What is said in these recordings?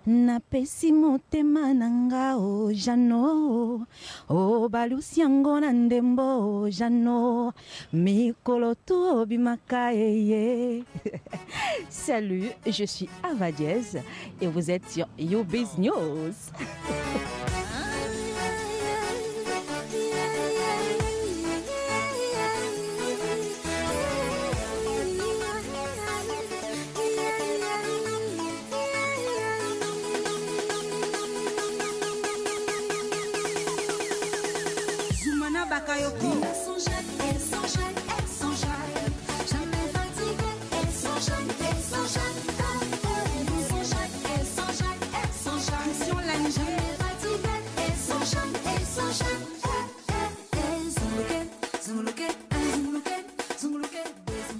napesi motema nanga o jano o balusi yango na ndembo o jano mikolo tu obimaka eye. Salut, je suis Ava Diaz et vous êtes sur YouBiz News.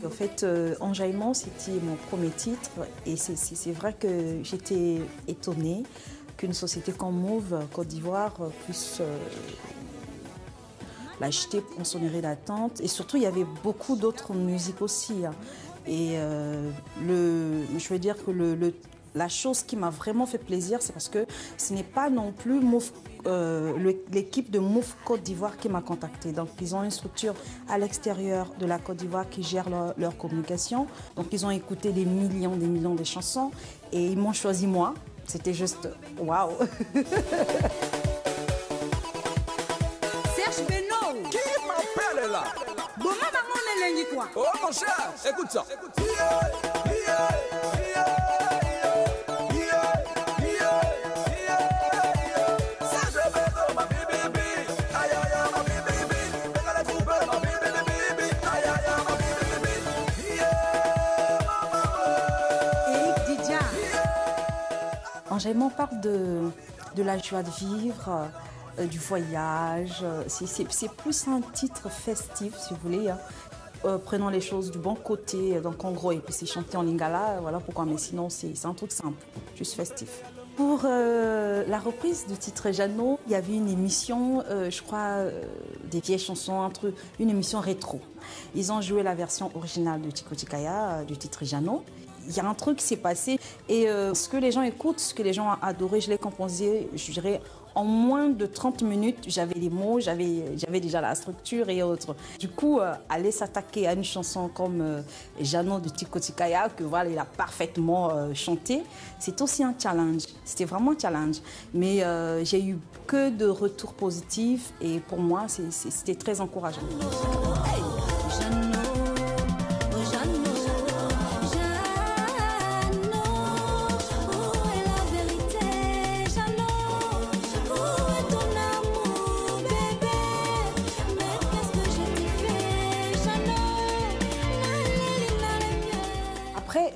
En fait, Enjaillement, c'était mon premier titre et c'est vrai que j'étais étonnée qu'une société comme Move Côte d'Ivoire puisse l'acheter en sonnerie d'attente. Et surtout, il y avait beaucoup d'autres musiques aussi. Hein. Et je veux dire que la chose qui m'a vraiment fait plaisir, c'est parce que ce n'est pas non plus l'équipe de Move Côte d'Ivoire qui m'a contactée. Donc, ils ont une structure à l'extérieur de la Côte d'Ivoire qui gère leur communication. Donc, ils ont écouté des millions de chansons et ils m'ont choisi moi. C'était juste waouh. Serge Beno. Qui m'appelle là? Bon, maman, on est lundi quoi? Oh mon cher, écoute ça. Enjaillement parle de la joie de vivre, du voyage. C'est plus un titre festif, si vous voulez. Hein. Prenons les choses du bon côté. Donc en gros, et puis c'est chanté en lingala, voilà pourquoi. Mais sinon, c'est un truc simple, juste festif. Pour la reprise du titre Jeannot, il y avait une émission, je crois, des vieilles chansons, une émission rétro. Ils ont joué la version originale de Tiko Tikaya, du titre Jeannot. Il y a un truc qui s'est passé et ce que les gens écoutent, ce que les gens ont adoré, je l'ai composé, je dirais, en moins de 30 minutes, j'avais les mots, j'avais déjà la structure et autres. Du coup, aller s'attaquer à une chanson comme Jeannot de Tiko Tikaya, que voilà, il a parfaitement chanté, c'est aussi un challenge. C'était vraiment un challenge. Mais j'ai eu que de retours positifs et pour moi, c'était très encourageant. Hey,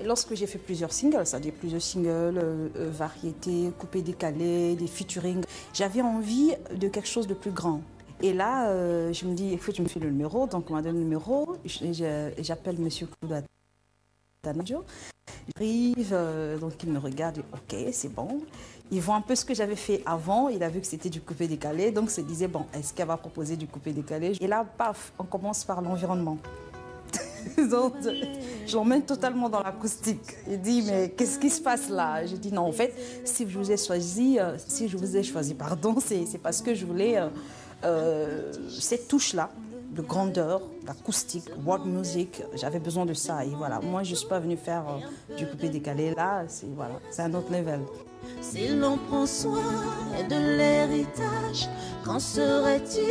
lorsque j'ai fait plusieurs singles, c'est-à-dire plusieurs singles, variétés, coupés décalés, des featuring, j'avais envie de quelque chose de plus grand. Et là, je me dis, il faut que je me fais le numéro, donc on m'a donné le numéro, j'appelle M. Claude Danadio. J'arrive, donc il me regarde, ok, c'est bon. Il voit un peu ce que j'avais fait avant, il a vu que c'était du coupé décalé, donc il se disait, bon, est-ce qu'elle va proposer du coupé décalé? Et là, paf, on commence par l'environnement. Donc, je l'emmène totalement dans l'acoustique. Il dit, mais qu'est-ce qui se passe là? J'ai dit, non, en fait, si je vous ai choisi, pardon, c'est parce que je voulais cette touche-là, de grandeur, d'acoustique, world music, j'avais besoin de ça. Et voilà, moi, je ne suis pas venue faire du coupé décalé. Là, c'est un autre level. Si l'on prend soin de l'héritage, qu'en serait-il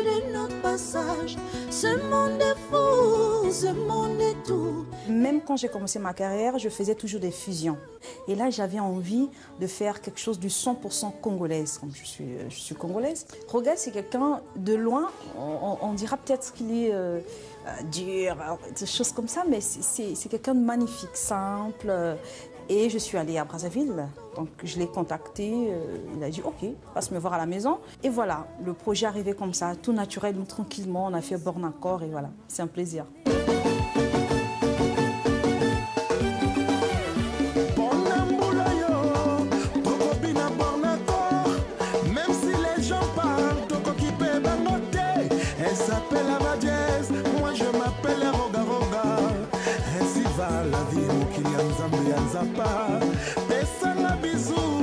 de notre passage? Ce monde est fou, ce monde est tout. Même quand j'ai commencé ma carrière, je faisais toujours des fusions. Et là, j'avais envie de faire quelque chose du 100% congolaise, comme je suis congolaise. Roga, c'est quelqu'un de loin, on dira peut-être qu'il est dur, des choses comme ça, mais c'est quelqu'un de magnifique, simple. Et je suis allée à Brazzaville, donc je l'ai contacté, il a dit ok, passe me voir à la maison. Et voilà, le projet arrivait comme ça, tout naturellement, tranquillement, on a fait borne accord et voilà, c'est un plaisir. La vie, mon Kylian Zambé Nzapa, Pesa la bisou.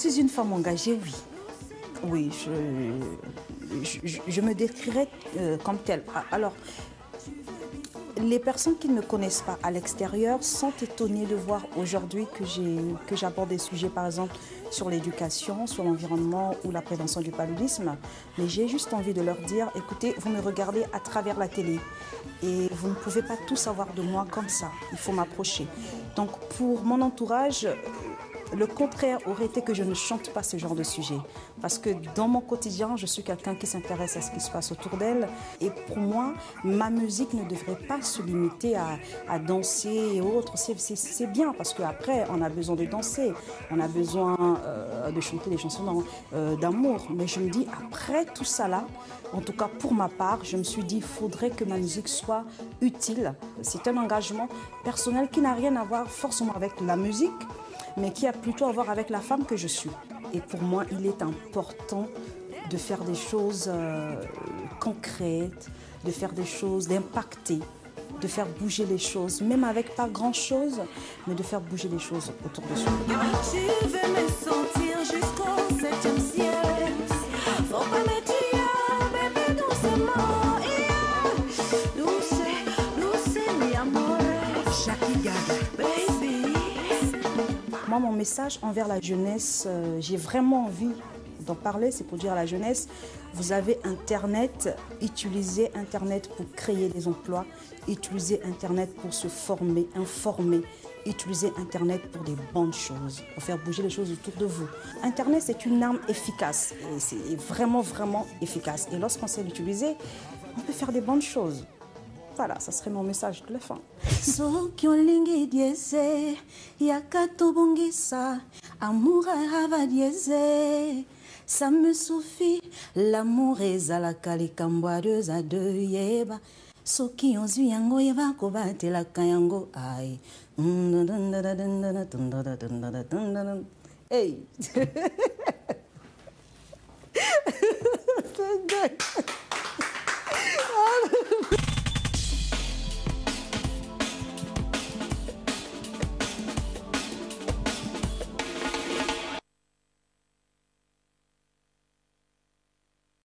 suis une femme engagée, oui. Oui, je me décrirais comme telle. Alors, les personnes qui ne me connaissent pas à l'extérieur sont étonnées de voir aujourd'hui que j'aborde des sujets, par exemple, sur l'éducation, sur l'environnement ou la prévention du paludisme. Mais j'ai juste envie de leur dire, écoutez, vous me regardez à travers la télé et vous ne pouvez pas tout savoir de moi comme ça. Il faut m'approcher. Donc, pour mon entourage, le contraire aurait été que je ne chante pas ce genre de sujet. Parce que dans mon quotidien, je suis quelqu'un qui s'intéresse à ce qui se passe autour d'elle. Et pour moi, ma musique ne devrait pas se limiter à danser et autres. C'est bien parce qu'après, on a besoin de danser. On a besoin de chanter des chansons d'amour. Mais je me dis, après tout ça là, en tout cas pour ma part, je me suis dit, il faudrait que ma musique soit utile. C'est un engagement personnel qui n'a rien à voir forcément avec la musique, mais qui a plutôt à voir avec la femme que je suis. Et pour moi, il est important de faire des choses concrètes, de faire des choses, d'impacter, de faire bouger les choses, même avec pas grand-chose, mais de faire bouger les choses autour de soi. Tu veux me sentir jusqu'au 7e ciel. Faut pas me tuer, bébé, doucement. Douce, douce, mi amore. Jackie Gaga, baby. Moi, mon message envers la jeunesse, j'ai vraiment envie d'en parler, c'est pour dire à la jeunesse, vous avez Internet, utilisez Internet pour créer des emplois, utilisez Internet pour se former, informer, utilisez Internet pour des bonnes choses, pour faire bouger les choses autour de vous. Internet, c'est une arme efficace, et c'est vraiment, vraiment efficace. Et lorsqu'on sait l'utiliser, on peut faire des bonnes choses. Voilà, ça serait mon message de la fin. Soki olingi diese yakatobongisa amour hava diese ça me suffit l'amour ezalaka likambo à deux yeba soki ozwi yango yeba kobatelaka yango ai hey